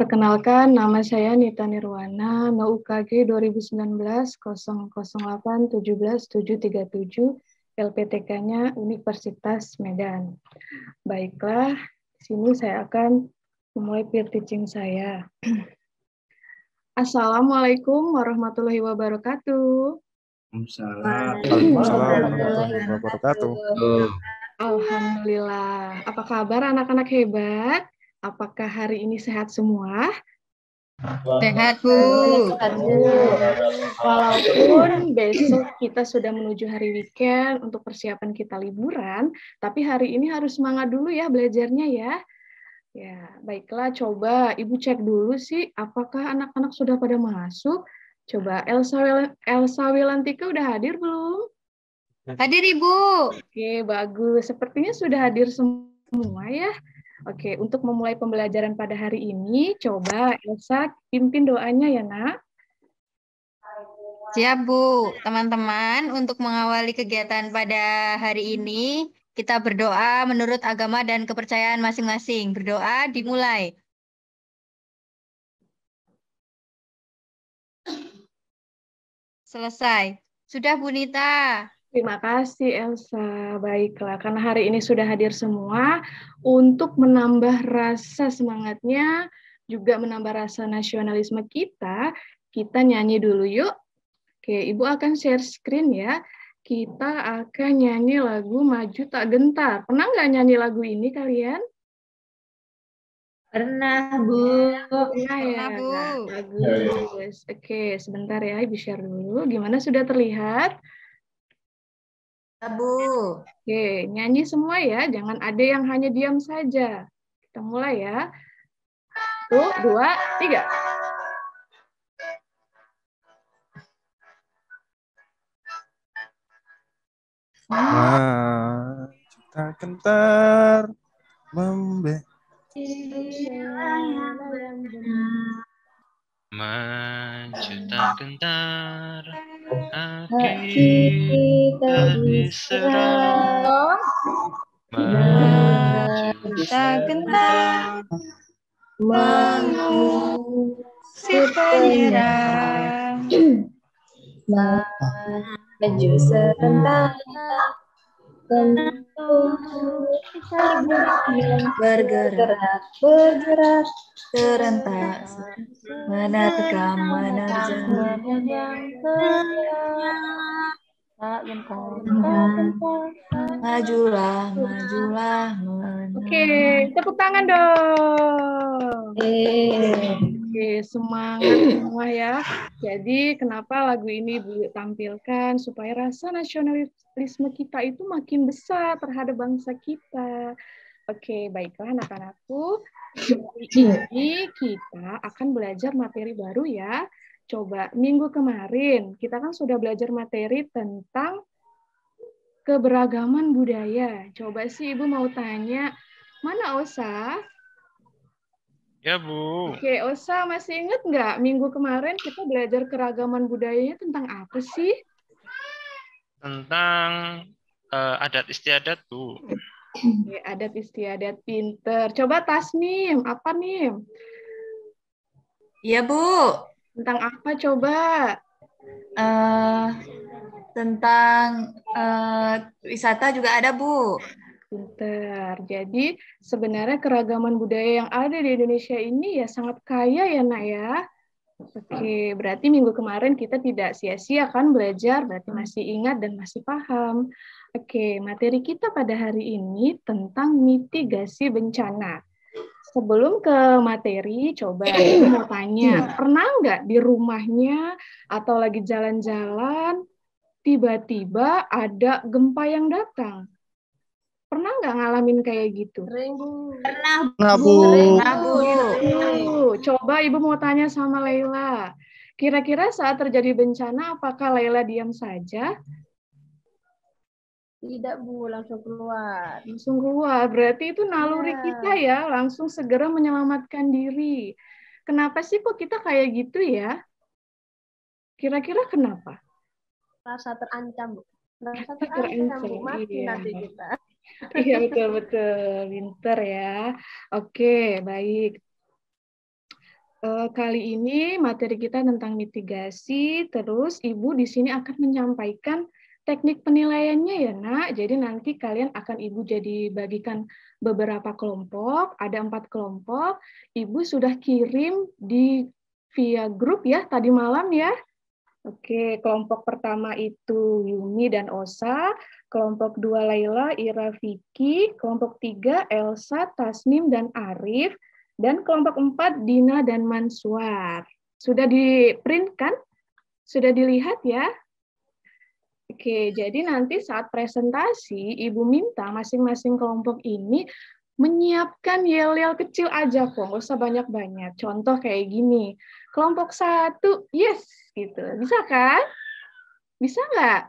Perkenalkan, nama saya Nita Nirwana, NO UKG 2019-08-17-737, LPTK-nya Universitas Medan. Baiklah, di sini saya akan memulai peer teaching saya. Assalamualaikum warahmatullahi wabarakatuh. Waalaikumsalam warahmatullahi wabarakatuh. Alhamdulillah. Apa kabar anak-anak hebat? Apakah hari ini sehat semua? Sehat, Bu. Walaupun besok kita sudah menuju hari weekend untuk persiapan kita liburan, tapi hari ini harus semangat dulu ya belajarnya ya. Ya, baiklah, coba Ibu cek dulu sih apakah anak-anak sudah pada masuk. Coba Elsa Wilantika udah hadir belum? Hadir, Ibu. Oke, bagus. Sepertinya sudah hadir semua ya. Oke, untuk memulai pembelajaran pada hari ini, coba Elsa pimpin doanya ya, Nak. Siap, Bu. Teman-teman, untuk mengawali kegiatan pada hari ini, kita berdoa menurut agama dan kepercayaan masing-masing. Berdoa dimulai. Selesai. Sudah, Bu Nita. Terima kasih Elsa. Baiklah, karena hari ini sudah hadir semua, untuk menambah rasa semangatnya, juga menambah rasa nasionalisme kita nyanyi dulu yuk. Oke, Ibu akan share screen ya. Kita akan nyanyi lagu Maju Tak Gentar. Pernah nggak nyanyi lagu ini kalian? Pernah, Bu. Pernah ya? Bu. Bagus. Oke, sebentar ya, Ibu share dulu. Gimana, sudah terlihat? Bu. Oke, nyanyi semua ya, jangan ada yang hanya diam saja. Kita mulai ya. 1, 2, 3. Maju tak gentar membela Maju tak gentar, kita diserang. Maju tak gentar, mengusir penyerang. Maju sebentar, bergerak serentak, menerkam, menerjang, majulah. Oke, tepuk tangan dong. Oke, semangat semua ya. Jadi kenapa lagu ini Bu tampilkan? Supaya rasa nasionalisme kita itu makin besar terhadap bangsa kita. Oke, baiklah anak-anakku. Hari ini kita akan belajar materi baru ya. Coba minggu kemarin kita kan sudah belajar materi tentang keberagaman budaya. Coba sih Ibu mau tanya, mana Osa? Ya, Bu. Oke, Osa masih ingat nggak minggu kemarin kita belajar keragaman budayanya tentang apa sih? Tentang adat istiadat, Bu. Oke, adat istiadat, pinter. Coba Tasnim, apa nih? Iya, Bu. Tentang apa coba? Tentang wisata juga ada, Bu. Pinter. Jadi sebenarnya keragaman budaya yang ada di Indonesia ini ya sangat kaya ya, Nak ya. Oke, berarti minggu kemarin kita tidak sia-sia kan belajar, berarti masih ingat dan masih paham. Oke, materi kita pada hari ini tentang mitigasi bencana. Sebelum ke materi, coba aku mau tanya, pernah nggak di rumahnya atau lagi jalan-jalan, tiba-tiba ada gempa yang datang? Pernah nggak ngalamin kayak gitu? Pernah, Bu. Coba Ibu mau tanya sama Laila. Kira-kira saat terjadi bencana, apakah Laila diam saja? Tidak, Bu, langsung keluar. Langsung keluar. Berarti itu naluri kita ya, langsung segera menyelamatkan diri. Kenapa sih kok kita kayak gitu ya? Kira-kira kenapa? Rasa terancam, Bu. Rasa terancam, Bu. Mati nanti kita. Iya, betul-betul. Pinter ya. Oke, baik. Kali ini materi kita tentang mitigasi, terus Ibu di sini akan menyampaikan teknik penilaiannya ya nak. Jadi nanti kalian akan Ibu jadi bagikan beberapa kelompok, ada 4 kelompok. Ibu sudah kirim via grup ya tadi malam ya. Oke, kelompok pertama itu Yumi dan Osa, kelompok 2 Laila, Ira, Vicky, kelompok 3 Elsa, Tasnim, dan Arif, dan kelompok 4 Dina dan Manswar. Sudah di-print kan? Sudah dilihat ya? Oke, jadi nanti saat presentasi, Ibu minta masing-masing kelompok ini menyiapkan yel-yel kecil aja kok, nggak usah banyak-banyak. Contoh kayak gini, kelompok 1, yes, gitu. Bisa kan? Bisa nggak?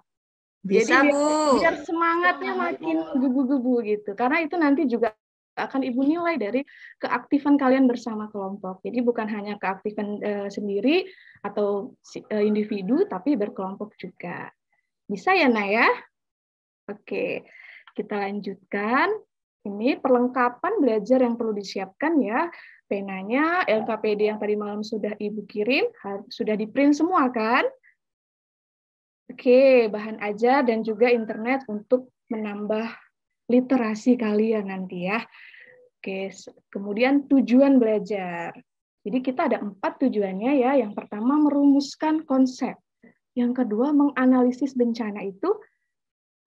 Bisa, Jadi Bu. biar semangatnya makin gebu-gebu gitu. Karena itu nanti juga akan Ibu nilai dari keaktifan kalian bersama kelompok. Jadi bukan hanya keaktifan sendiri atau individu, tapi berkelompok juga. Bisa ya, Naya? Oke, kita lanjutkan. Ini perlengkapan belajar yang perlu disiapkan ya. Penanya, LKPD yang tadi malam sudah Ibu kirim, sudah di-print semua kan? Oke, bahan ajar dan juga internet untuk menambah literasi kalian nanti ya. Oke, kemudian tujuan belajar. Jadi kita ada 4 tujuannya ya. Yang pertama merumuskan konsep. Yang kedua menganalisis bencana itu,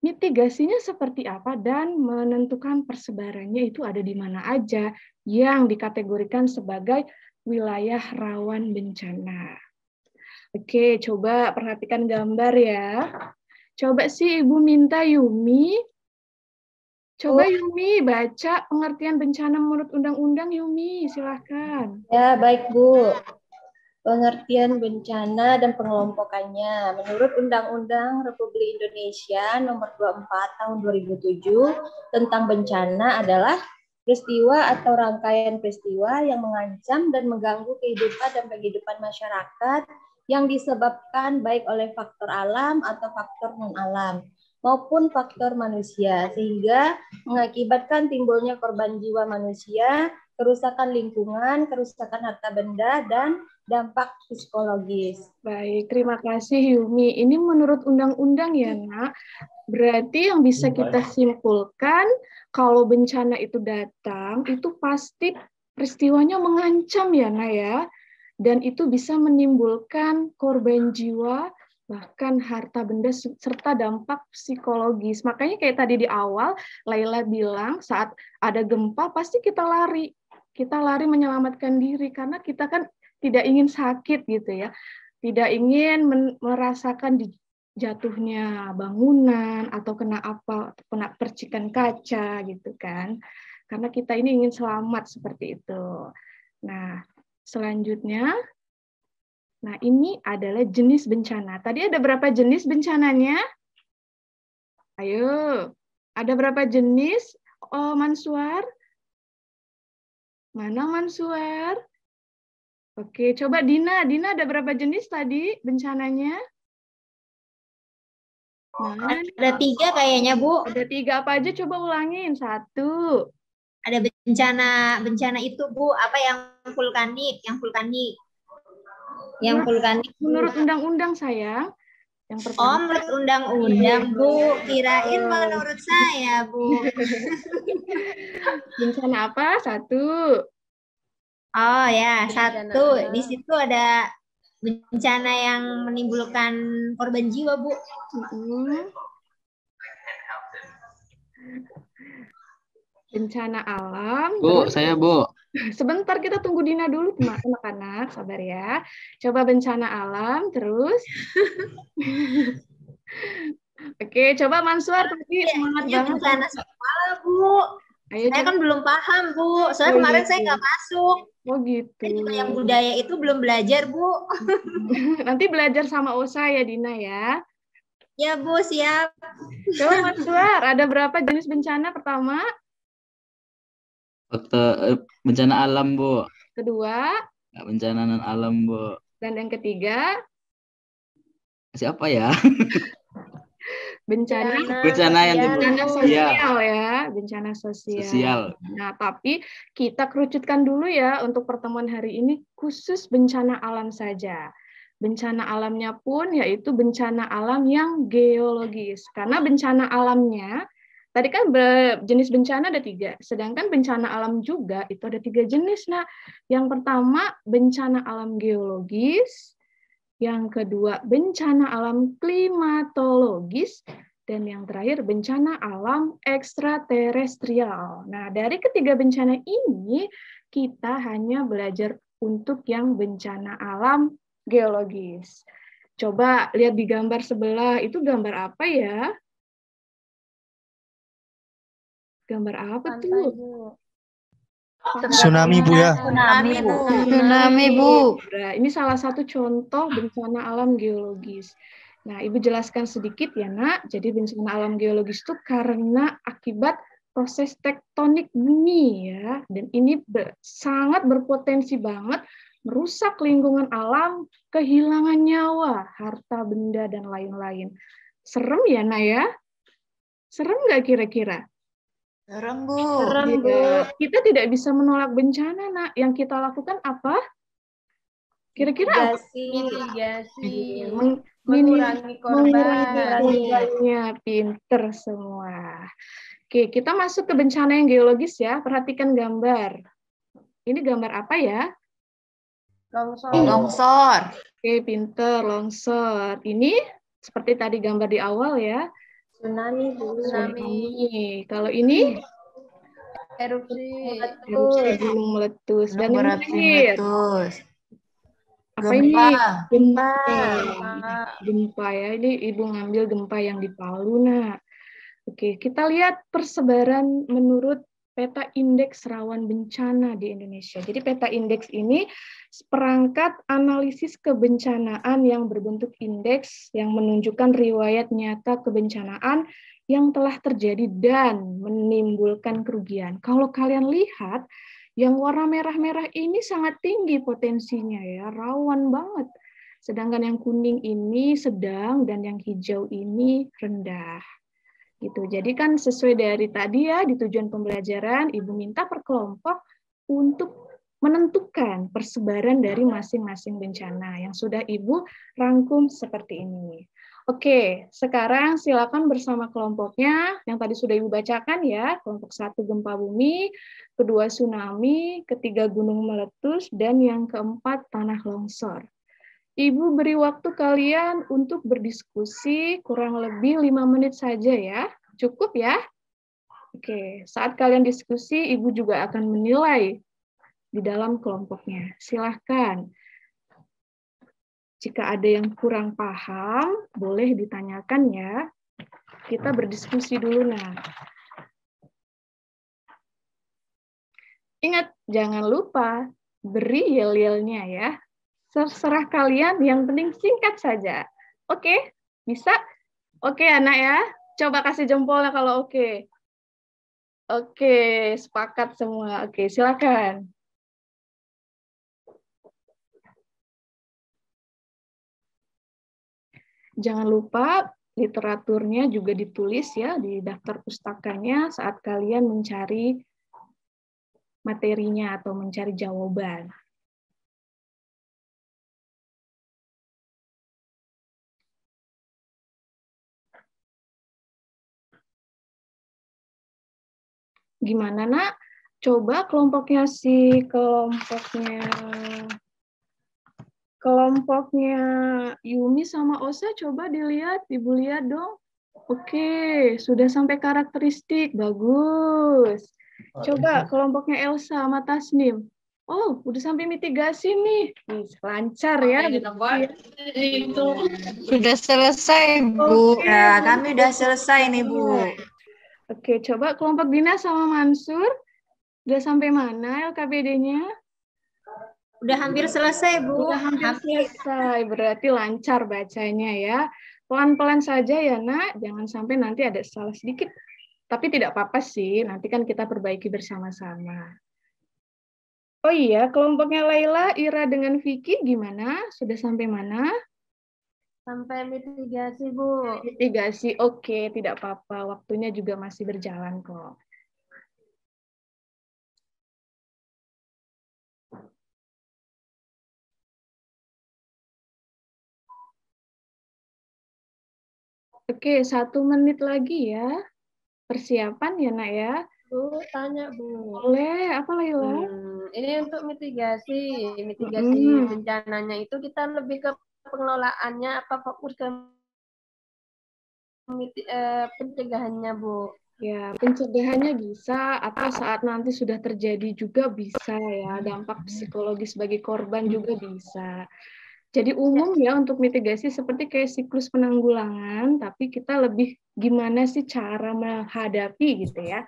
mitigasinya seperti apa, dan menentukan persebarannya itu ada di mana aja yang dikategorikan sebagai wilayah rawan bencana. Oke, coba perhatikan gambar ya. Coba sih Ibu minta Yumi. Coba Yumi baca pengertian bencana menurut undang-undang Yumi, silahkan. Ya, baik Bu. Pengertian bencana dan pengelompokannya. Menurut Undang-Undang Republik Indonesia Nomor 24 Tahun 2007 tentang bencana adalah peristiwa atau rangkaian peristiwa yang mengancam dan mengganggu kehidupan dan penghidupan masyarakat yang disebabkan baik oleh faktor alam atau faktor non-alam maupun faktor manusia, sehingga mengakibatkan timbulnya korban jiwa manusia, kerusakan lingkungan, kerusakan harta benda, dan dampak psikologis. Baik, terima kasih Yumi. Ini menurut undang-undang ya, Nak. Berarti yang bisa kita simpulkan, kalau bencana itu datang, itu pasti peristiwanya mengancam ya, Nak ya. Dan itu bisa menimbulkan korban jiwa, bahkan harta benda, serta dampak psikologis. Makanya kayak tadi di awal, Laila bilang saat ada gempa, pasti kita lari. Kita lari menyelamatkan diri, karena kita kan tidak ingin sakit gitu ya, tidak ingin merasakan jatuhnya bangunan atau kena percikan kaca gitu kan, karena kita ini ingin selamat seperti itu. Nah, selanjutnya, nah ini adalah jenis bencana. Tadi ada berapa jenis bencananya? Ayo, ada berapa jenis? Oh, Manswar? Mana Manswar? Oke, coba Dina. Dina ada berapa jenis tadi bencananya? Nah, ada 3 kayaknya, Bu. Ada 3 apa aja? Coba ulangin. 1. Ada bencana itu, Bu. Apa yang vulkanik? Yang vulkanik. Menurut undang-undang, sayang. Yang pertama. Oh, menurut undang-undang, Bu. Kirain menurut saya, Bu. Bencana apa? 1. Oh ya, 1. Di situ ada bencana yang menimbulkan korban jiwa, Bu. Bencana alam. Bu, terus... saya Bu. Sebentar, kita tunggu Dina dulu, anak-anak. Sabar ya. Coba bencana alam, terus. Oke, coba Manswar tadi semangat banget. Bencana alam, Bu. Ayo, saya kan belum paham, Bu. Soalnya kemarin saya nggak masuk. Oh gitu. Yang budaya itu belum belajar, Bu. Nanti belajar sama Osa ya, Dina ya. Ya, Bu, siap. Coba Mas Duar, ada berapa jenis bencana pertama? Bencana alam, Bu. Kedua? Bencana non alam, Bu. Dan yang ketiga? Siapa ya? Bencana Bencana yang bencana kedua. sosial ya, bencana sosial. Sosial. Nah, tapi kita kerucutkan dulu ya untuk pertemuan hari ini khusus bencana alam saja. Bencana alamnya pun yaitu bencana alam yang geologis. Karena bencana alamnya, tadi kan jenis bencana ada 3, sedangkan bencana alam juga itu ada 3 jenis. Nah, yang pertama bencana alam geologis, yang kedua bencana alam klimatologis, dan yang terakhir bencana alam ekstraterestrial. Nah, dari ketiga bencana ini kita hanya belajar untuk yang bencana alam geologis. Coba lihat di gambar sebelah, itu gambar apa ya? Gambar apa tuh? Tsunami, Bu ya. Tsunami, Bu. Tsunami, Bu. Nah, ini salah satu contoh bencana alam geologis. Nah, Ibu jelaskan sedikit ya, Nak. Jadi bencana alam geologis itu karena akibat proses tektonik bumi ya. Dan ini sangat berpotensi banget merusak lingkungan alam, kehilangan nyawa, harta benda, dan lain-lain. Serem ya, Nak ya? Serem nggak kira-kira? Serem, Bu. Serem, Bu. Kita tidak bisa menolak bencana, Nak. Yang kita lakukan apa? Kira-kira apa? Mitigasi, Mengurangi korban. korbannya. Pinter semua. Oke, kita masuk ke bencana yang geologis ya. Perhatikan gambar. Ini gambar apa ya? Longsor. Oke, pinter. Longsor. Ini seperti tadi gambar di awal ya. Tsunami, Bu. Tsunami. Kalau ini Erupsi. erupsi gunung meletus. Dan yang Berapi terakhir, meletus. apa ini? Gempa. Gempa ya. Ini Ibu ngambil gempa yang di Palu, Nak. Oke, kita lihat persebaran menurut peta indeks rawan bencana di Indonesia. Jadi peta indeks ini perangkat analisis kebencanaan yang berbentuk indeks yang menunjukkan riwayat nyata kebencanaan yang telah terjadi dan menimbulkan kerugian. Kalau kalian lihat, yang warna merah-merah ini sangat tinggi potensinya ya, rawan banget. Sedangkan yang kuning ini sedang dan yang hijau ini rendah. Gitu. Jadi kan sesuai dari tadi ya di tujuan pembelajaran, Ibu minta per kelompok untuk menentukan persebaran dari masing-masing bencana yang sudah Ibu rangkum seperti ini. Oke, sekarang silakan bersama kelompoknya yang tadi sudah Ibu bacakan ya, kelompok 1 gempa bumi, kedua tsunami, ketiga gunung meletus, dan yang keempat tanah longsor. Ibu beri waktu kalian untuk berdiskusi kurang lebih 5 menit saja ya. Cukup ya? Oke, saat kalian diskusi, Ibu juga akan menilai di dalam kelompoknya. Silahkan. Jika ada yang kurang paham, boleh ditanyakan ya. Kita berdiskusi dulu, nah. Ingat, jangan lupa beri yel-yelnya ya. Terserah kalian, yang penting singkat saja. Oke, bisa? Oke, anak ya. Coba kasih jempolnya kalau oke. Oke, sepakat semua. Oke, silakan. Jangan lupa literaturnya juga ditulis ya di daftar pustakanya saat kalian mencari materinya atau mencari jawaban. Gimana, Nak? Coba kelompoknya kelompoknya Yumi sama Osa coba dilihat, Ibu lihat dong. Oke, sudah sampai karakteristik, bagus. Coba kelompoknya Elsa sama Tasnim. Oh, udah sampai mitigasi nih. Lancar ya. Sudah selesai, Bu. Ya, kami udah selesai nih, Bu. Oke, coba kelompok Dina sama Mansur. Udah sampai mana LKPD-nya? Udah hampir selesai, Bu. Udah hampir selesai, berarti lancar bacanya ya. Pelan-pelan saja ya, Nak. Jangan sampai nanti ada salah sedikit. Tapi tidak apa-apa sih, nanti kan kita perbaiki bersama-sama. Oh iya, kelompoknya Laila, Ira dengan Vicky gimana? Sudah sampai mana? Sampai mitigasi, Bu. Mitigasi, oke, tidak apa-apa. Waktunya juga masih berjalan kok. Oke, 1 menit lagi ya. Persiapan ya, Nak ya. Bu, tanya, Bu. Boleh, apa Laila? Ini untuk mitigasi Mm-mm. bencananya itu kita lebih ke pengelolaannya apa fokus ke pencegahannya, Bu? Ya, pencegahannya bisa atau saat nanti sudah terjadi juga bisa ya. Dampak psikologis bagi korban juga bisa. Jadi umum ya untuk mitigasi seperti kayak siklus penanggulangan, tapi kita lebih gimana sih cara menghadapi gitu ya.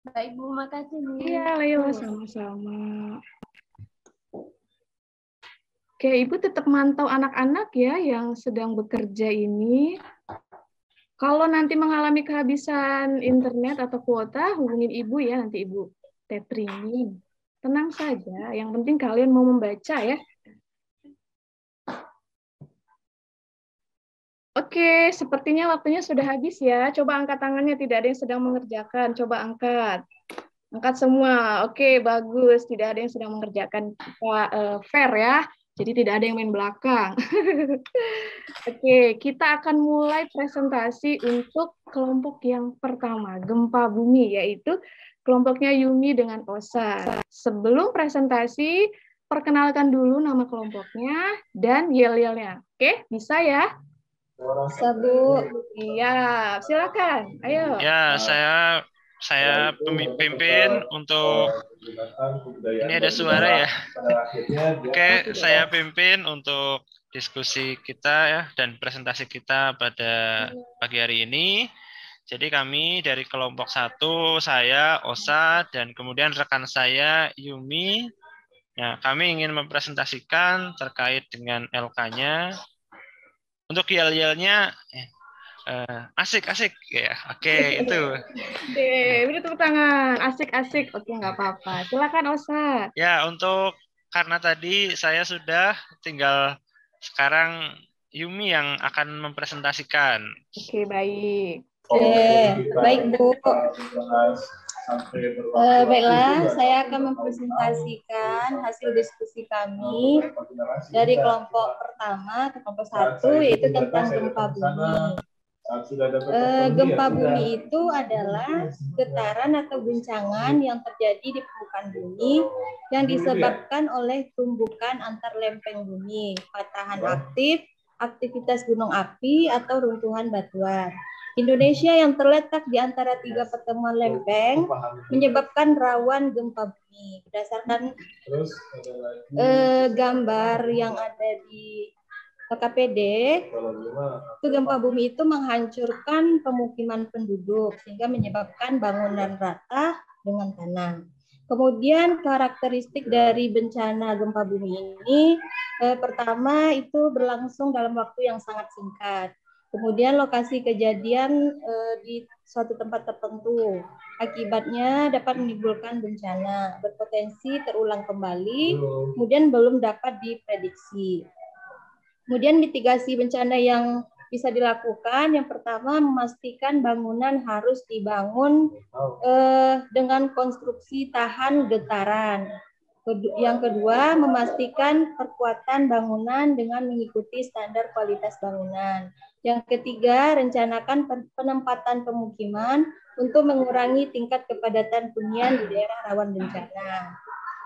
Baik, Bu, makasih, Bu. Iya, Laila, sama-sama. Oke, Ibu tetap mantau anak-anak ya yang sedang bekerja ini. Kalau nanti mengalami kehabisan internet atau kuota, hubungin Ibu ya, nanti Ibu tethering. Tenang saja, yang penting kalian mau membaca ya. Oke, sepertinya waktunya sudah habis ya. Coba angkat tangannya, tidak ada yang sedang mengerjakan. Coba angkat. Angkat semua. Oke, bagus. Tidak ada yang sedang mengerjakan. Fair ya. Jadi tidak ada yang main belakang. Oke, kita akan mulai presentasi untuk kelompok yang pertama, gempa bumi, yaitu kelompoknya Yumi dengan Osa. Sebelum presentasi, perkenalkan dulu nama kelompoknya dan yel-yelnya. Oke, bisa ya? Bisa, Bu. Iya, silakan. Ayo. Ya, saya pemimpin untuk ini ada suara ya. Oke, saya pimpin untuk diskusi kita ya dan presentasi kita pada pagi hari ini. Jadi kami dari kelompok 1, saya Osa dan kemudian rekan saya Yumi. Ya, kami ingin mempresentasikan terkait dengan LK-nya. Untuk yel-yelnya asik-asik ya. Oke, itu. Oke, beri tepuk tangan. Asik-asik. Oke, nggak apa-apa. Silakan Osa. Ya, karena tadi saya sudah tinggal sekarang Yumi yang akan mempresentasikan. Oke, baik. Baik, Bu. Baiklah, saya akan mempresentasikan hasil diskusi kami dari kelompok pertama ke kelompok 1, yaitu tentang gempa bumi. Gempa bumi itu adalah getaran atau guncangan yang terjadi di permukaan bumi yang disebabkan oleh tumbukan antar lempeng bumi, patahan aktif, aktivitas gunung api, atau runtuhan batuan. Indonesia yang terletak di antara 3 pertemuan lempeng menyebabkan rawan gempa bumi. Berdasarkan gambar yang ada di KKPD, itu gempa bumi itu menghancurkan pemukiman penduduk sehingga menyebabkan bangunan rata dengan tanah. Kemudian karakteristik dari bencana gempa bumi ini, pertama itu berlangsung dalam waktu yang sangat singkat. Kemudian lokasi kejadian di suatu tempat tertentu. Akibatnya dapat menimbulkan bencana, berpotensi terulang kembali, kemudian belum dapat diprediksi. Kemudian mitigasi bencana yang bisa dilakukan, yang pertama memastikan bangunan harus dibangun dengan konstruksi tahan getaran. Yang kedua, memastikan perkuatan bangunan dengan mengikuti standar kualitas bangunan. Yang ketiga, rencanakan penempatan pemukiman untuk mengurangi tingkat kepadatan hunian di daerah rawan bencana.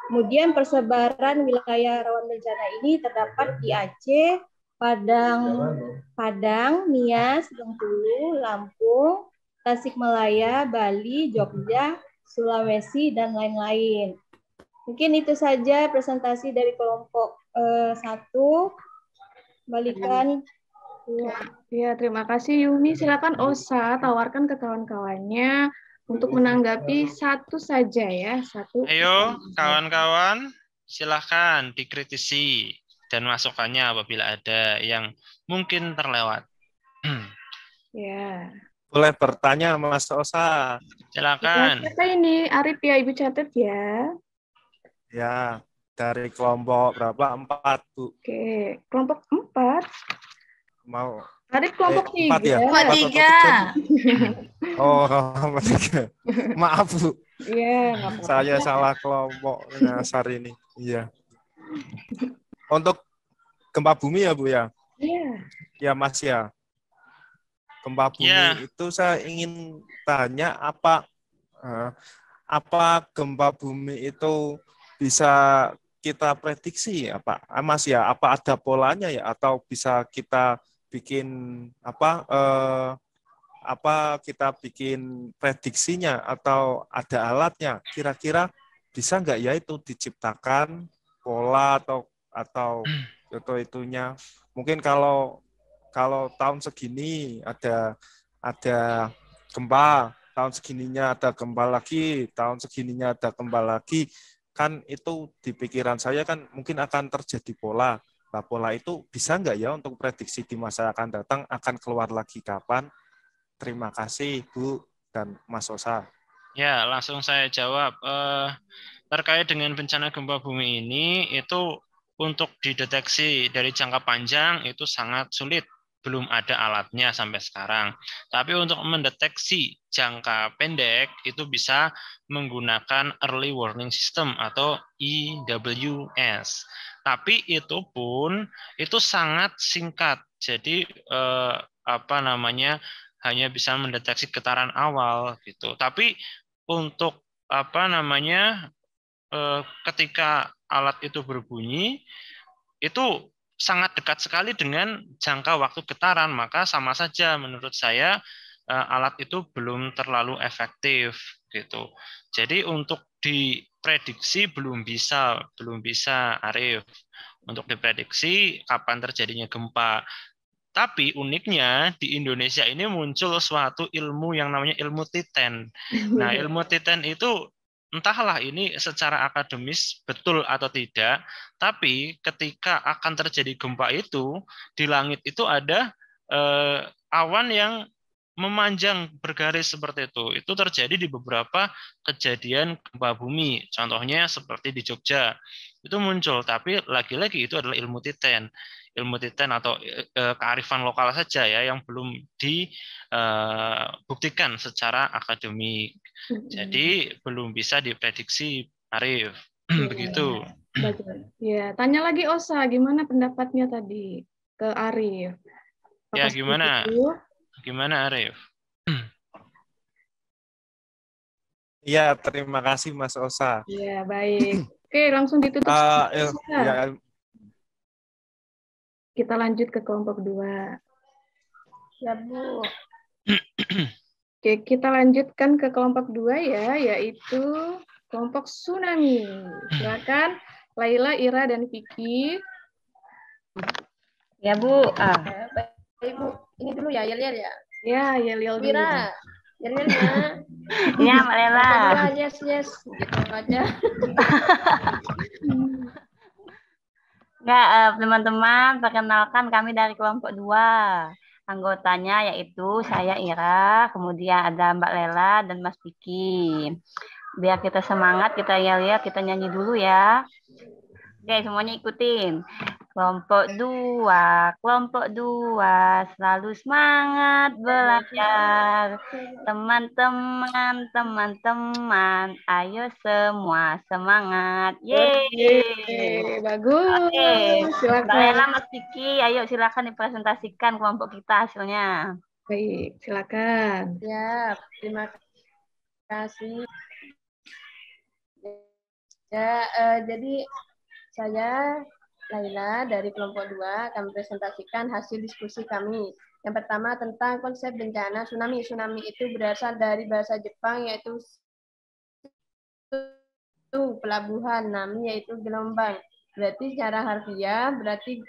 Kemudian persebaran wilayah rawan bencana ini terdapat di Aceh, Padang, Nias, Bengkulu, Lampung, Tasikmalaya, Bali, Jogja, Sulawesi, dan lain-lain. Mungkin itu saja presentasi dari kelompok 1. Balikan. Ya, terima kasih Yumi. Silakan Osa tawarkan ke kawan-kawannya untuk menanggapi satu saja ya. Ayo kawan-kawan, silakan dikritisi dan masukannya apabila ada yang mungkin terlewat. Ya. Boleh bertanya Mas Osa. Silakan. Siapa ini? Arif ya, Ibu catat ya. Ya, dari kelompok berapa? 4, Bu. Oke, kelompok 4. Mau Arif kelompok 4 ya? 3. Kelompok 3. Oh, kelompok 3. Maaf, Bu. Iya, nggak apa-apa. Saya salah kelompok nyasar ini. Iya. Untuk gempa bumi ya, Bu ya? Iya. Ya, Mas ya. Gempa bumi Ya. itu saya ingin tanya apa gempa bumi itu bisa kita prediksi apa Mas ya, apa ada polanya ya, atau bisa kita bikin kita bikin prediksinya, atau ada alatnya, kira-kira bisa nggak ya itu diciptakan pola atau itunya, mungkin kalau tahun segini ada gempa, tahun segininya ada gempa lagi, tahun segininya ada gempa lagi, kan itu di pikiran saya kan mungkin akan terjadi pola. Nah, pola itu bisa nggak ya untuk prediksi di masa akan datang akan keluar lagi kapan? Terima kasih, Bu dan Mas Osa. Ya, langsung saya jawab. Terkait dengan bencana gempa bumi ini, itu untuk dideteksi dari jangka panjang itu sangat sulit. Belum ada alatnya sampai sekarang. Tapi untuk mendeteksi jangka pendek, itu bisa menggunakan Early Warning System atau EWS. Tapi itu pun itu sangat singkat. Jadi hanya bisa mendeteksi getaran awal gitu. Tapi untuk ketika alat itu berbunyi itu sangat dekat sekali dengan jangka waktu getaran, maka sama saja menurut saya alat itu belum terlalu efektif gitu. Jadi untuk diprediksi belum bisa Arif. Untuk diprediksi kapan terjadinya gempa. Tapi uniknya di Indonesia ini muncul suatu ilmu yang namanya ilmu titen. Nah, ilmu titen itu entahlah ini secara akademis betul atau tidak, tapi ketika akan terjadi gempa itu, di langit itu ada awan yang memanjang bergaris seperti itu. Itu terjadi di beberapa kejadian gempa bumi. Contohnya seperti di Jogja. Itu muncul, tapi lagi-lagi itu adalah ilmu titen atau kearifan lokal saja ya yang belum dibuktikan secara akademik. Jadi belum bisa diprediksi, Arif. Begitu. Ya, tanya lagi Osa, gimana pendapatnya tadi ke Arif? Ya, gimana? Gimana Arif? Iya, terima kasih Mas Osa. Iya, baik. Oke, langsung ditutup. Ya. Kita lanjut ke kelompok 2. Ya, Bu. Oke, kita lanjutkan ke kelompok 2 ya, yaitu kelompok tsunami. Silakan Laila, Ira, dan Vicky. Ya, Bu. Baik, Bu. Ini dulu ya, Yel ya. Ya, Yel dulu. Ira. Yel-Yelnya. Ya, Mbak Lela. Yes. Gitu aja. Enggak, teman-teman, perkenalkan kami dari kelompok 2. Anggotanya yaitu saya Ira, kemudian ada Mbak Lela dan Mas Vicky. Biar kita semangat, kita lihat, kita nyanyi dulu ya. Oke, semuanya ikutin. Kelompok 2, selalu semangat belajar. Teman-teman, ayo semua semangat. Yeay. Bagus. Oke, Silakan. Mbak Lela, Mas Vicky, ayo silakan dipresentasikan kelompok kita hasilnya. Baik, silakan. Ya, terima kasih. Ya, jadi saya Laila dari kelompok 2 akan presentasikan hasil diskusi kami. Yang pertama tentang konsep bencana tsunami. Tsunami itu berasal dari bahasa Jepang yaitu pelabuhan, nami yaitu gelombang. Berarti secara harfiah berarti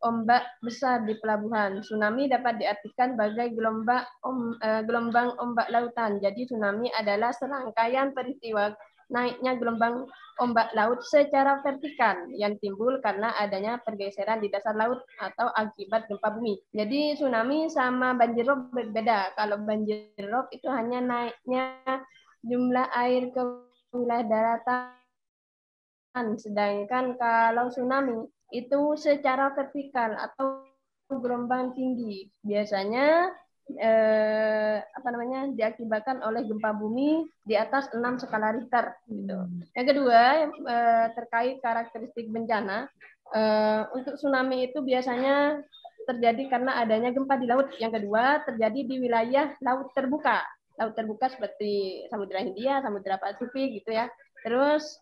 ombak besar di pelabuhan. Tsunami dapat diartikan sebagai gelombang ombak lautan. Jadi tsunami adalah serangkaian peristiwa naiknya gelombang ombak laut secara vertikal yang timbul karena adanya pergeseran di dasar laut atau akibat gempa bumi. Jadi tsunami sama banjirop berbeda. Kalau banjirop itu hanya naiknya jumlah air ke wilayah daratan, sedangkan kalau tsunami itu secara vertikal atau gelombang tinggi. Biasanya diakibatkan oleh gempa bumi di atas 6 skala Richter. Gitu. Yang kedua, terkait karakteristik bencana, untuk tsunami itu biasanya terjadi karena adanya gempa di laut. Yang kedua, terjadi di wilayah laut terbuka. Laut terbuka seperti Samudra Hindia, Samudra Pasifik gitu ya. Terus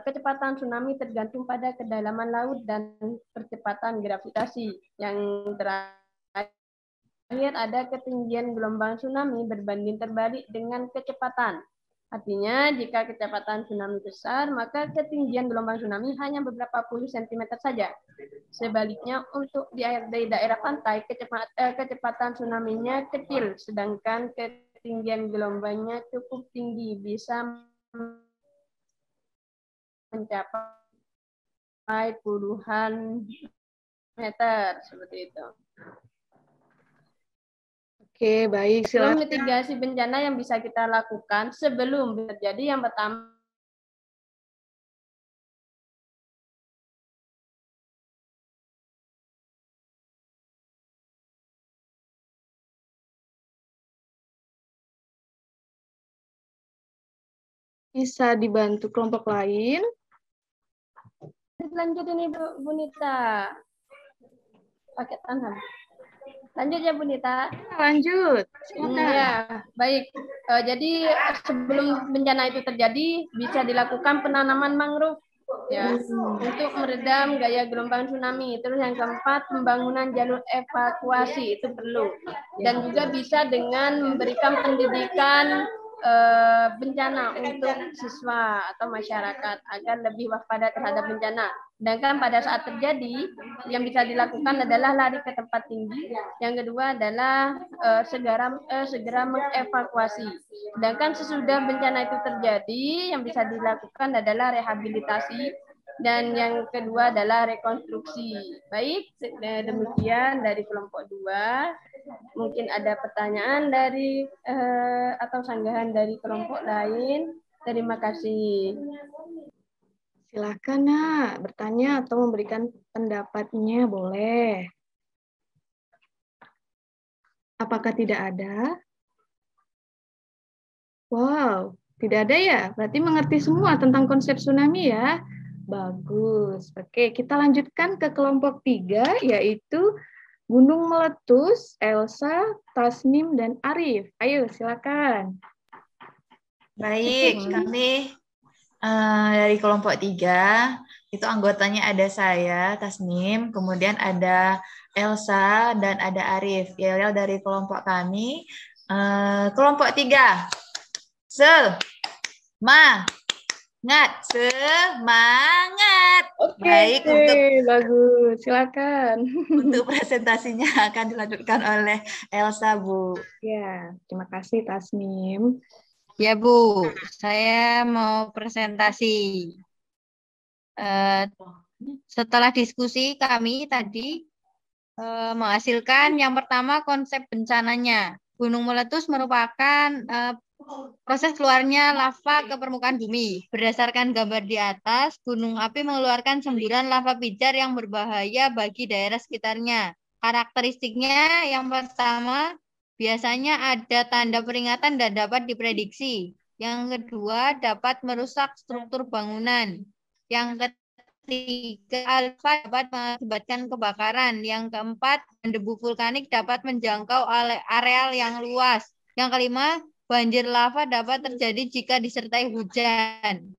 kecepatan tsunami tergantung pada kedalaman laut dan percepatan gravitasi. Yang terakhir ada ketinggian gelombang tsunami berbanding terbalik dengan kecepatan. Artinya, jika kecepatan tsunami besar, maka ketinggian gelombang tsunami hanya beberapa puluh sentimeter saja. Sebaliknya, untuk di daerah pantai, kecepatan tsunami-nya kecil, sedangkan ketinggian gelombangnya cukup tinggi, bisa mencapai puluhan meter, seperti itu. Oke, baik. Silakan. Mitigasi bencana yang bisa kita lakukan sebelum terjadi, yang pertama Bisa dibantu kelompok lain. Lanjut ini Bu Nita. Pakai tangan. Lanjut ya Bu Nita. Lanjut. Ya, baik. Jadi sebelum bencana itu terjadi bisa dilakukan penanaman mangrove ya untuk meredam gaya gelombang tsunami. Terus yang keempat, pembangunan jalur evakuasi itu perlu. Dan juga bisa dengan memberikan pendidikan bencana untuk siswa atau masyarakat agar lebih waspada terhadap bencana. Sedangkan pada saat terjadi, yang bisa dilakukan adalah lari ke tempat tinggi. Yang kedua adalah segera mengevakuasi. Sedangkan sesudah bencana itu terjadi, yang bisa dilakukan adalah rehabilitasi. Dan yang kedua adalah rekonstruksi. Baik, demikian dari kelompok 2. Mungkin ada pertanyaan dari atau sanggahan dari kelompok lain. Terima kasih. Silakan, Nak, bertanya atau memberikan pendapatnya, boleh. Apakah tidak ada? Wow, tidak ada ya? Berarti mengerti semua tentang konsep tsunami ya? Bagus. Oke, kita lanjutkan ke kelompok 3, yaitu Gunung Meletus, Elsa, Tasnim, dan Arif. Ayo, silakan. Baik, kami dari kelompok 3, itu anggotanya ada saya, Tasnim, kemudian ada Elsa, dan ada Arif. Yel dari kelompok kami. Kelompok 3, semangat, semangat. Oke, baik, bagus, silakan. Untuk presentasinya akan dilanjutkan oleh Elsa, Bu. Ya, terima kasih Tasnim. Ya Bu, saya mau presentasi. Setelah diskusi kami tadi menghasilkan yang pertama konsep bencananya. Gunung meletus merupakan proses keluarnya lava ke permukaan bumi. Berdasarkan gambar di atas, gunung api mengeluarkan semburan lava pijar yang berbahaya bagi daerah sekitarnya. Karakteristiknya yang pertama, biasanya ada tanda peringatan dan dapat diprediksi. Yang kedua, dapat merusak struktur bangunan. Yang ketiga, alfa dapat mengakibatkan kebakaran. Yang keempat, debu vulkanik dapat menjangkau areal yang luas. Yang kelima, banjir lava dapat terjadi jika disertai hujan.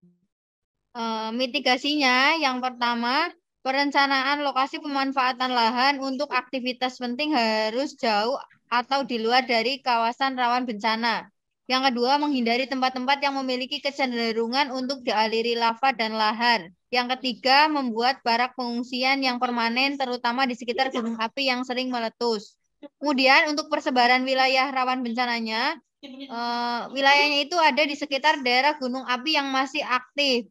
Mitigasinya, yang pertama, perencanaan lokasi pemanfaatan lahan untuk aktivitas penting harus jauh atau di luar dari kawasan rawan bencana. Yang kedua, menghindari tempat-tempat yang memiliki kecenderungan untuk dialiri lava dan lahar. Yang ketiga, membuat barak pengungsian yang permanen, terutama di sekitar gunung api yang sering meletus. Kemudian, untuk persebaran wilayah rawan bencananya, wilayahnya itu ada di sekitar daerah gunung api yang masih aktif.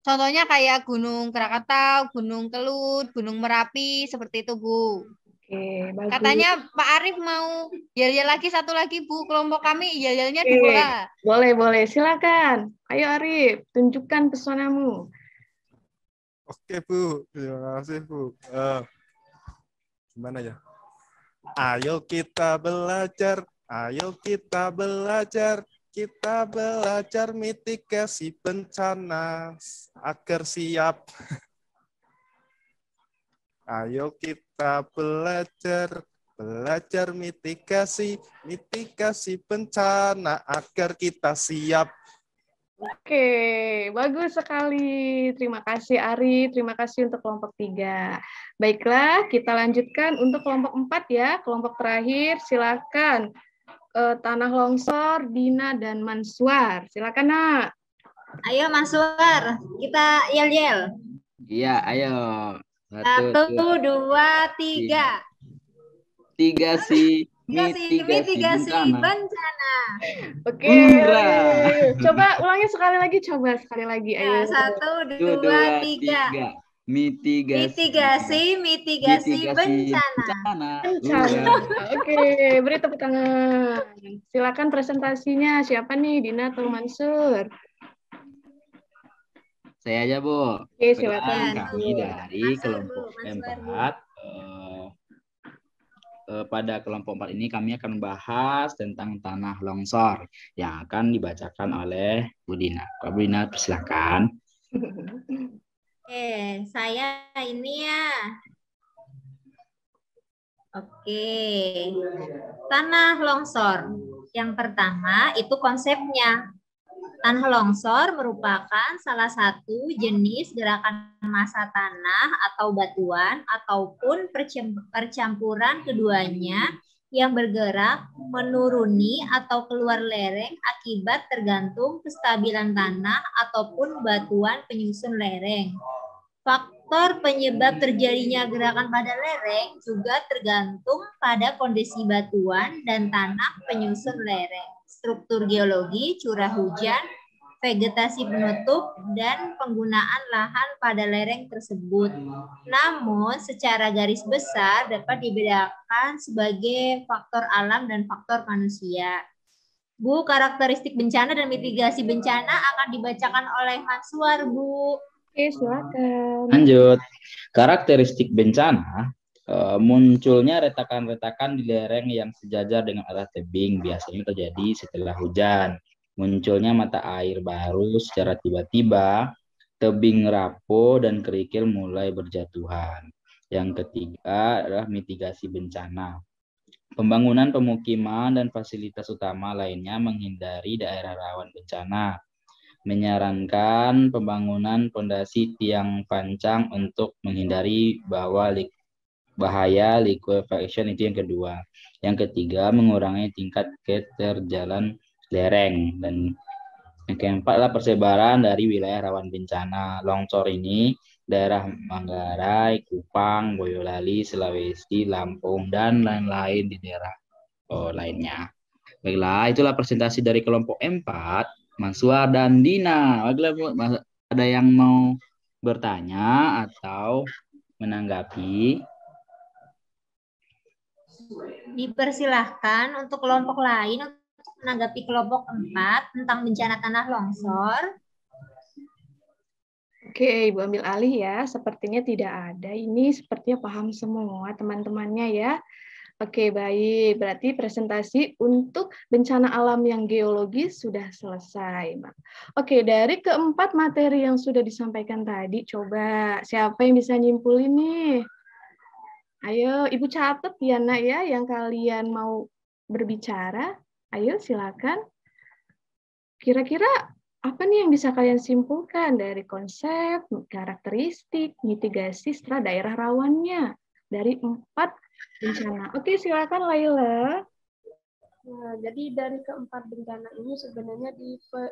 Contohnya kayak Gunung Krakatau, Gunung Kelut, Gunung Merapi, seperti itu, Bu. Oke, bagus. Katanya Pak Arif mau yel-yel lagi satu lagi, Bu. Kelompok kami yel-yelnya 2. Boleh. Silakan. Ayo Arif, tunjukkan pesonamu. Oke, Bu. Terima kasih, Bu. gimana ya? Ayo kita belajar, kita belajar mitigasi bencana agar siap. Ayo kita belajar mitigasi bencana agar kita siap. Oke, bagus sekali. Terima kasih Ari, terima kasih untuk kelompok 3. Baiklah, kita lanjutkan untuk kelompok 4 ya. Kelompok terakhir, silakan. Tanah Longsor, Dina, dan Manswar. Silakan, Nak. Ayo Manswar, kita yel-yel. Iya, ayo. 1, 2, 3. 3 sih. Mitigasi bencana. Oke. Coba ulangi sekali lagi. Ayo. 1, 2, 3. Mitigasi bencana. Oke, beri tepuk tangan. Silakan presentasinya. Siapa nih, Dina atau Mansur? Saya aja, Bu. Oke, silakan. Kami dari kelompok 4. Pada kelompok 4 ini kami akan membahas tentang tanah longsor yang akan dibacakan oleh Bu Dina. Pak Bu Dina, silakan. Saya ini ya. Oke. Tanah longsor. Yang pertama itu konsepnya. Tanah longsor merupakan salah satu jenis gerakan massa tanah atau batuan ataupun percampuran keduanya yang bergerak menuruni atau keluar lereng akibat tergantung kestabilan tanah ataupun batuan penyusun lereng. Faktor penyebab terjadinya gerakan pada lereng juga tergantung pada kondisi batuan dan tanah penyusun lereng, struktur geologi, curah hujan, vegetasi penutup, dan penggunaan lahan pada lereng tersebut. Namun, secara garis besar dapat dibedakan sebagai faktor alam dan faktor manusia. Bu, karakteristik bencana dan mitigasi bencana akan dibacakan oleh Manswar, Bu. Oke, silakan. Lanjut. Karakteristik bencana munculnya retakan-retakan di lereng yang sejajar dengan arah tebing biasanya terjadi setelah hujan. Munculnya mata air baru secara tiba-tiba, tebing rapuh dan kerikil mulai berjatuhan. Yang ketiga adalah mitigasi bencana. Pembangunan pemukiman dan fasilitas utama lainnya menghindari daerah rawan bencana. Menyarankan pembangunan pondasi tiang pancang untuk menghindari bahaya liquefaction, itu yang kedua. Yang ketiga, mengurangi tingkat keterjalan lereng. Dan yang keempat adalah persebaran dari wilayah rawan bencana. Longsor ini daerah Manggarai, Kupang, Boyolali, Sulawesi, Lampung, dan lain-lain di daerah lainnya. Baiklah, itulah presentasi dari kelompok 4, Manswar dan Dina. Baiklah, ada yang mau bertanya atau menanggapi? Dipersilahkan untuk kelompok lain untuk menanggapi kelompok 4 tentang bencana tanah longsor. Oke, Ibu ambil alih ya. Sepertinya tidak ada. Ini sepertinya paham semua teman-temannya ya. Oke, baik. Berarti presentasi untuk bencana alam yang geologis sudah selesai. Oke, dari keempat materi yang sudah disampaikan tadi, coba siapa yang bisa nyimpulin nih? Ayo, Ibu catat ya, Nak ya, yang kalian mau berbicara. Ayo, silakan. Kira-kira apa nih yang bisa kalian simpulkan dari konsep, karakteristik, mitigasi setelah daerah rawannya dari 4 bencana? Oke, silakan Laila. Nah, jadi dari keempat bencana ini sebenarnya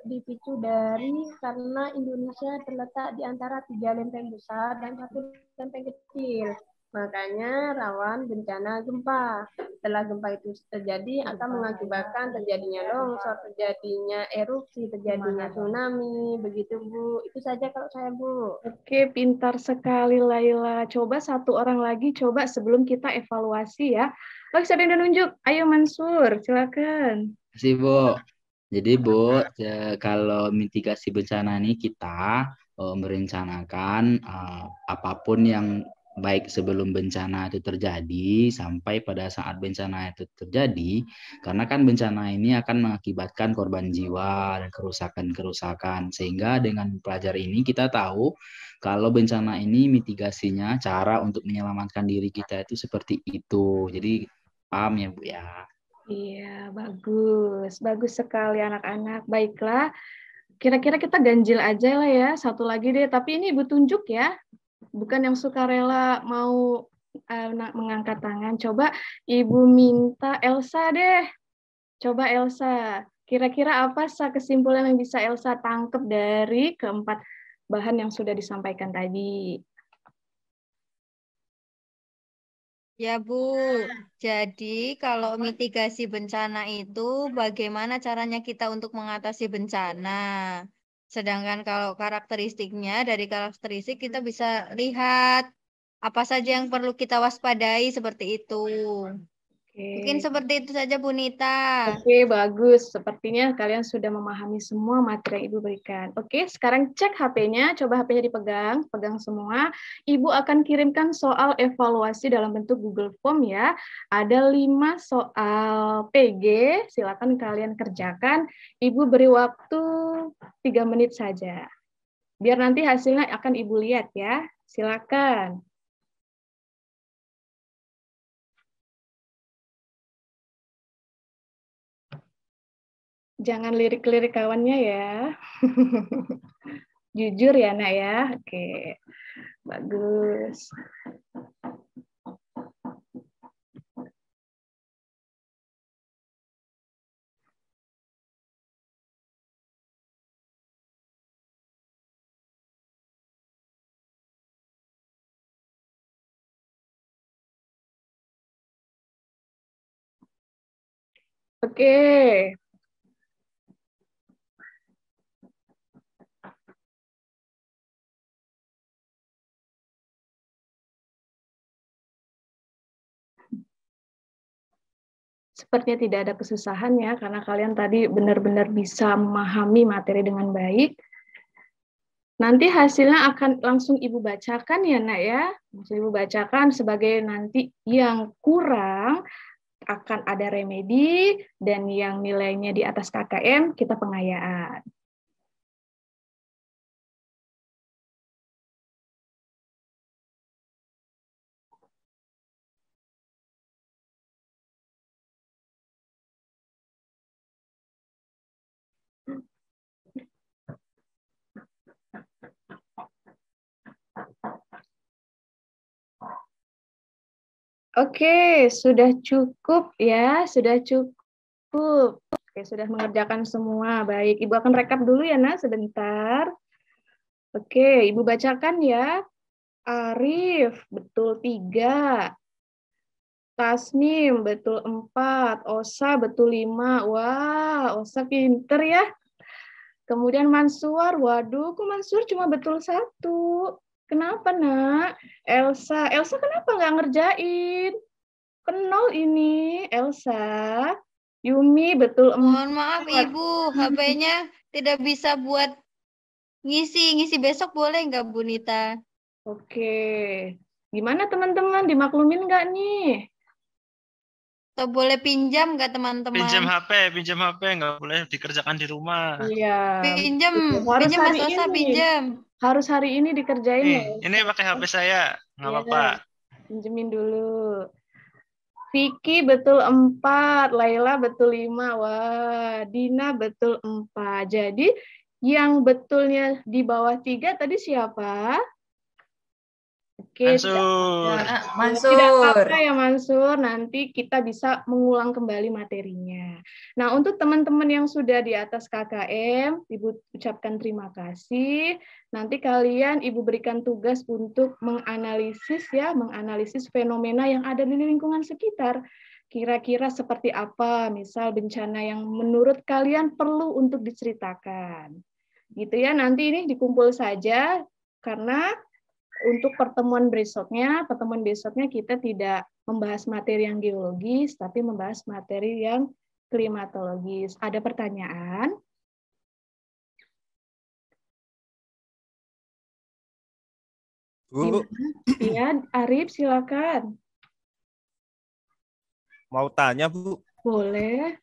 dipicu dari karena Indonesia terletak di antara 3 lempeng besar dan 1 lempeng kecil. Makanya rawan bencana gempa. Setelah gempa itu terjadi akan mengakibatkan terjadinya longsor, terjadinya erupsi, terjadinya tsunami, begitu Bu. Itu saja kalau saya Bu. Oke, pintar sekali Laila. Coba satu orang lagi, coba sebelum kita evaluasi ya. Oke, siapa yang udah nunjuk? Ayo Mansur, silakan. Terima kasih Bu. Jadi Bu, kalau mitigasi bencana ini kita merencanakan apapun yang baik sebelum bencana itu terjadi sampai pada saat bencana itu terjadi, karena kan bencana ini akan mengakibatkan korban jiwa dan kerusakan-kerusakan, sehingga dengan pelajari ini kita tahu kalau bencana ini mitigasinya, cara untuk menyelamatkan diri kita itu seperti itu. Jadi paham ya Bu ya? Iya, bagus. Bagus sekali anak-anak. Baiklah, kira-kira kita ganjil aja lah ya. Satu lagi deh, tapi ini Ibu tunjuk ya. Bukan yang sukarela mau mengangkat tangan. Coba Ibu minta Elsa deh. Coba Elsa. Kira-kira apa kesimpulan yang bisa Elsa tangkap dari keempat bahan yang sudah disampaikan tadi? Ya Bu, jadi kalau mitigasi bencana itu bagaimana caranya kita untuk mengatasi bencana. Sedangkan kalau karakteristiknya, dari karakteristik kita bisa lihat apa saja yang perlu kita waspadai seperti itu. Mungkin seperti itu saja Bu Nita. Oke, bagus. Sepertinya kalian sudah memahami semua materi yang Ibu berikan. Oke, sekarang cek HP-nya. Coba HP-nya dipegang. Pegang semua. Ibu akan kirimkan soal evaluasi dalam bentuk Google Form ya. Ada 5 soal PG. Silakan kalian kerjakan. Ibu beri waktu 3 menit saja. Biar nanti hasilnya akan Ibu lihat ya. Silakan. Jangan lirik-lirik kawannya ya. Jujur ya, Nak ya. Oke. Bagus. Oke. Sepertinya tidak ada kesusahan ya, karena kalian tadi benar-benar bisa memahami materi dengan baik. Nanti hasilnya akan langsung Ibu bacakan ya, Nak ya. Langsung Ibu bacakan sebagai nanti yang kurang akan ada remedi, dan yang nilainya di atas KKM kita pengayaan. Oke, sudah cukup ya, sudah cukup. Oke, sudah mengerjakan semua. Baik, Ibu akan rekap dulu ya, Nak, sebentar. Oke, Ibu bacakan ya. Arif, betul 3. Tasnim, betul 4. Osa, betul 5. Wah, Osa pinter ya. Kemudian Mansur, waduh, kok Mansur cuma betul 1. Kenapa, Nak? Elsa kenapa nggak ngerjain? Kenal ini, Elsa. Yumi, betul 4. Mohon maaf Ibu, HP-nya tidak bisa buat ngisi besok, boleh nggak Bu Nita? Oke. Gimana teman-teman, dimaklumin nggak nih? Atau boleh pinjam nggak teman-teman? Pinjam HP nggak boleh dikerjakan di rumah. Iya. Pinjam Harus Mas hari Osa, ini. pinjam. Harus hari ini dikerjain ya. Ini pakai HP saya, nggak apa-apa. Pinjemin dulu. Vicky betul 4, Laila betul 5. Wah, Dina betul 4. Jadi yang betulnya di bawah 3 tadi siapa? Oke, Mansur. Tidak apa-apa ya Mansur, nanti kita bisa mengulang kembali materinya. Nah, untuk teman-teman yang sudah di atas KKM, Ibu ucapkan terima kasih. Nanti kalian Ibu berikan tugas untuk menganalisis fenomena yang ada di lingkungan sekitar. Kira-kira seperti apa, misal bencana yang menurut kalian perlu untuk diceritakan. Gitu ya, nanti ini dikumpul saja, karena untuk pertemuan besoknya kita tidak membahas materi yang geologis, tapi membahas materi yang klimatologis. Ada pertanyaan? Bu, Iya, Arif, silakan. mau tanya, Bu. Boleh.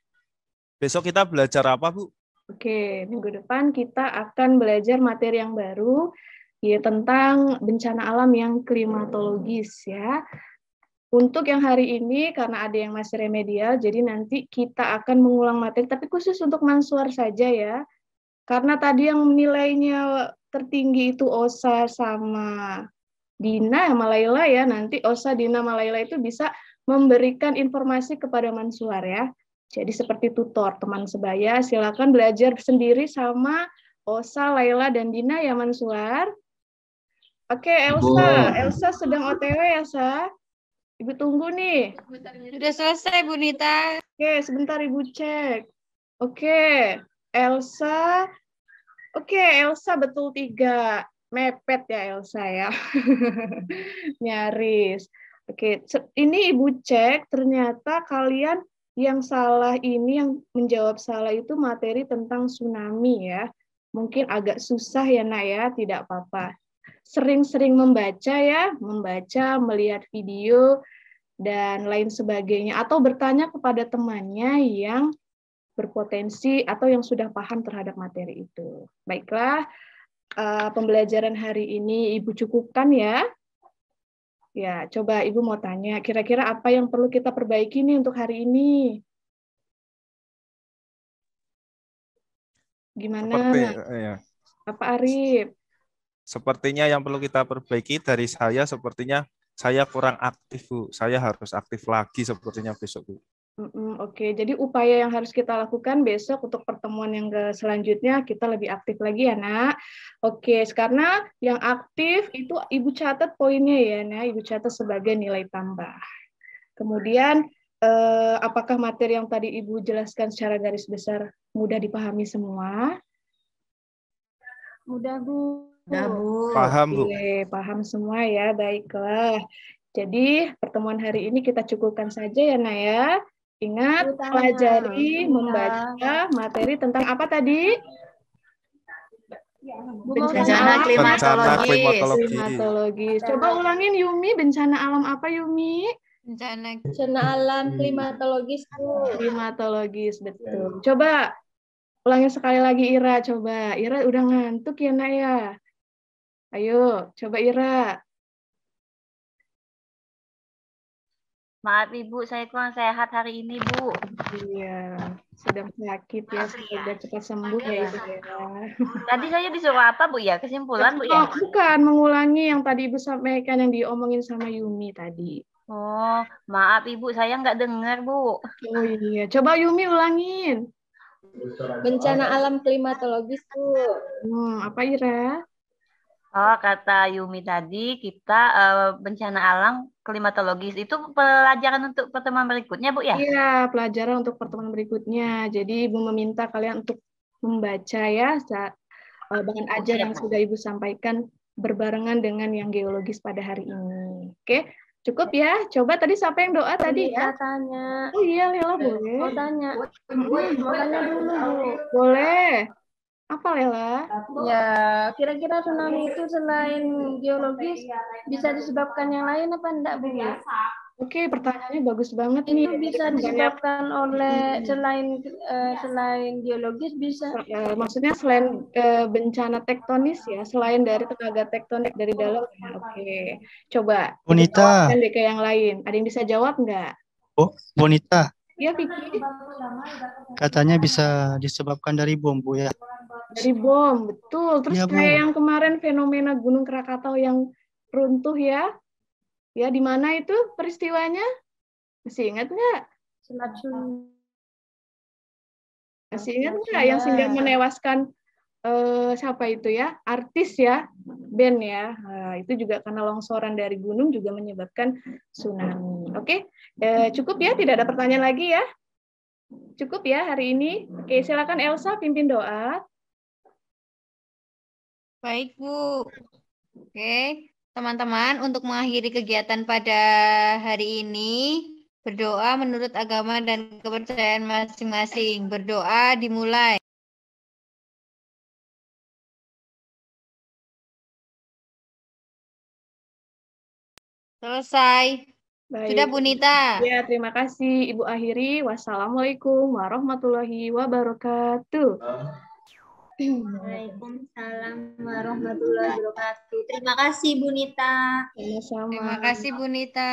Besok kita belajar apa, Bu? Oke, minggu depan kita akan belajar materi yang baru, ya tentang bencana alam yang klimatologis ya. Untuk yang hari ini, karena ada yang masih remedial, jadi nanti kita akan mengulang materi, tapi khusus untuk Mansuar saja ya. Karena tadi yang nilainya tertinggi itu Osa sama Dina sama Laila ya, nanti Osa, Dina, sama Laila itu bisa memberikan informasi kepada Mansuar ya. Jadi seperti tutor, teman sebaya, silakan belajar sendiri sama Osa, Laila, dan Dina ya Mansuar. Oke, Elsa sedang OTW ya, Sa? Ibu tunggu nih. Sudah selesai, Bu Nita. Oke, sebentar Ibu cek. Oke, Elsa. Oke, Elsa betul 3. Mepet ya Elsa ya. Nyaris. Oke, ini Ibu cek, ternyata kalian yang salah ini, yang menjawab salah itu materi tentang tsunami ya. Mungkin agak susah ya Nak ya, tidak apa-apa. Sering-sering membaca ya, melihat video, dan lain sebagainya. Atau bertanya kepada temannya yang berpotensi atau yang sudah paham terhadap materi itu. Baiklah, pembelajaran hari ini Ibu cukupkan ya. Ya, coba Ibu mau tanya, kira-kira apa yang perlu kita perbaiki nih untuk hari ini? Gimana? Apa Arif? Sepertinya yang perlu kita perbaiki dari saya, sepertinya saya kurang aktif, Bu. Saya harus aktif lagi sepertinya besok, Bu. Oke, jadi upaya yang harus kita lakukan besok untuk pertemuan yang selanjutnya, kita lebih aktif lagi ya, Nak. Oke, karena yang aktif itu Ibu catat poinnya ya, Nak. Ibu catat sebagai nilai tambah. Kemudian, apakah materi yang tadi Ibu jelaskan secara garis besar mudah dipahami semua? Mudah, Bu. Udah, Bu. Paham, Bu. Oke, paham semua ya, baiklah. Jadi, pertemuan hari ini kita cukupkan saja ya, Nak ya. Ingat, pelajari, membaca materi tentang apa tadi? Bencana klimatologis. Coba ulangin Yumi, bencana alam apa Yumi? Bencana alam klimatologis, Bu. Klimatologis, betul. Coba ulangin sekali lagi Ira, coba. Ira udah ngantuk ya, Nak ya? Ayo, coba Ira. Maaf Ibu, saya kurang sehat hari ini, Bu. Iya, sedang sakit ya, semoga cepat sembuh ya Ibu ya. Tadi saya disuruh apa, Bu ya? Kesimpulan, Bu ya? Bukan, mengulangi yang tadi Ibu sampaikan yang diomongin sama Yumi tadi. Oh, maaf Ibu, saya nggak dengar, Bu. Oh iya, coba Yumi ulangin. Bencana alam klimatologis, Bu. Apa Ira? Oh, kata Yumi tadi, kita bencana alam klimatologis itu pelajaran untuk pertemuan berikutnya, Bu ya? Iya, pelajaran untuk pertemuan berikutnya. Jadi Ibu meminta kalian untuk membaca ya bahan ajar yang sudah Ibu sampaikan berbarengan dengan yang geologis pada hari ini. Oke, cukup ya. Coba tadi siapa yang doa tadi ya? Tanya. Oh iya, Lela boleh. Mau tanya. Mau tanya dulu, Bu. Boleh. Apa Lela? Ya, kira-kira tsunami itu selain geologis bisa disebabkan yang lain apa enggak, Bu? Oke, pertanyaannya bagus banget nih. Itu bisa disebabkan oleh selain geologis bisa. Maksudnya selain bencana tektonis ya, selain dari tenaga tektonik dari dalam ya. Oke, coba Bonita. jawabkan deh ke yang lain. Ada yang bisa jawab nggak? Oh, Bonita. Iya, Vicky. Katanya bisa disebabkan dari bom, Bu ya. Dari bom, betul. Terus Iya, kayak Bu. yang kemarin fenomena Gunung Krakatau yang runtuh ya. Ya, di mana itu peristiwanya? Masih ingat nggak? Masih ingat nggak yang sehingga menewaskan siapa itu ya? Artis ya, band ya. Nah, itu juga karena longsoran dari gunung juga menyebabkan tsunami. Oke, cukup ya? Tidak ada pertanyaan lagi ya? Cukup ya hari ini? Oke, silakan Elsa pimpin doa. Baik, Bu. Oke, teman-teman, untuk mengakhiri kegiatan pada hari ini, berdoa menurut agama dan kepercayaan masing-masing. Berdoa dimulai. Selesai. Sudah, Baik. Bu Nita. Ya, terima kasih Ibu akhiri. Wassalamualaikum warahmatullahi wabarakatuh. Waalaikumsalam warahmatullahi wabarakatuh. Terima kasih Bu Nita. Sama-sama. Terima kasih, Bu Nita.